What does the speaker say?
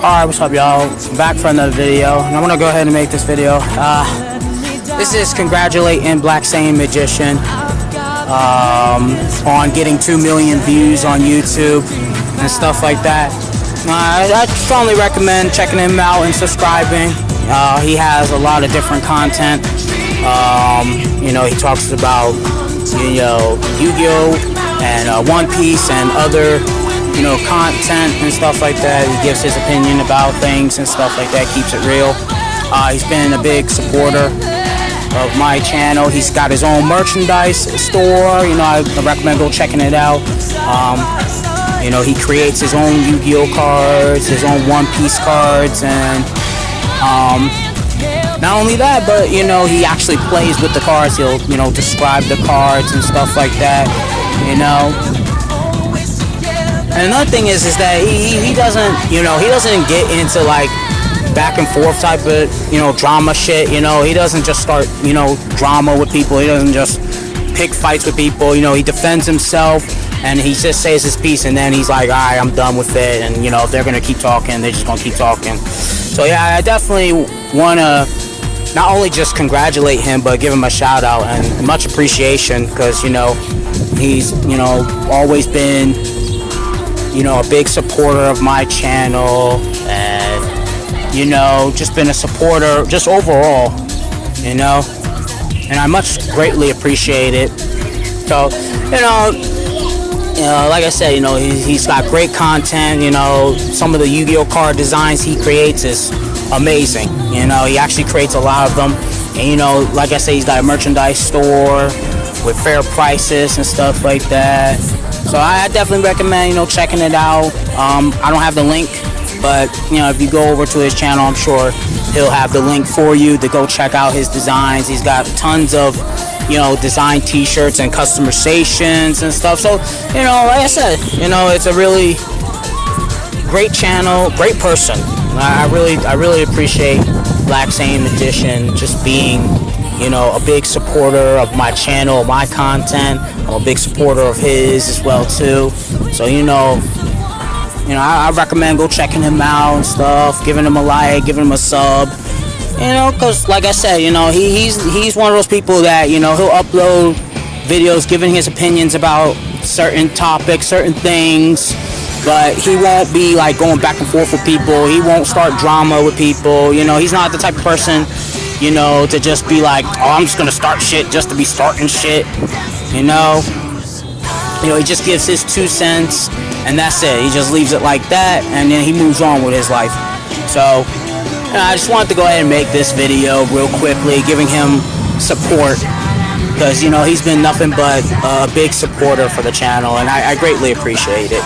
Alright, what's up, y'all? Back for another video, and I'm gonna go ahead and make this video. This is congratulating Black Saiyan Magician on getting 2 million views on YouTube and stuff like that. I strongly recommend checking him out and subscribing. He has a lot of different content. He talks about Yu-Gi-Oh! And One Piece and other content and stuff like that. He gives his opinion about things and stuff like that, keeps it real. He's been a big supporter of my channel. He's got his own merchandise store. I recommend go checking it out. He creates his own Yu-Gi-Oh cards, his own One Piece cards, and not only that, but he actually plays with the cards. He'll describe the cards and stuff like that. And another thing is that he doesn't get into like back and forth type of drama shit. He doesn't just start drama with people. He doesn't just pick fights with people. He defends himself and he just says his piece, and then he's like, all right, I'm done with it. And if they're gonna keep talking, they're just gonna keep talking. So yeah, I definitely wanna not only just congratulate him, but give him a shout out and much appreciation, because he's always been a big supporter of my channel, and just been a supporter just overall, and I much greatly appreciate it. So like I said, he's got great content. Some of the Yu-Gi-Oh card designs he creates is amazing. He actually creates a lot of them, and like I say, he's got a merchandise store with fair prices and stuff like that. So I definitely recommend checking it out. I don't have the link, but if you go over to his channel, I'm sure he'll have the link for you to go check out his designs. He's got tons of design t-shirts and customizations and stuff. So like I said, it's a really great channel, great person. I really appreciate Black Saiyan Magician just being a big supporter of my channel, my content. I'm a big supporter of his as well too. So I recommend go checking him out and stuff, giving him a like, giving him a sub. Because like I said, he's one of those people that he'll upload videos giving his opinions about certain topics, certain things, but he won't be like going back and forth with people. He won't start drama with people. He's not the type of person to just be like, oh, I'm just gonna start shit just to be starting shit. He just gives his 2 cents and that's it. He just leaves it like that, and then he moves on with his life. So I just wanted to go ahead and make this video real quickly, giving him support, because he's been nothing but a big supporter for the channel, and I greatly appreciate it.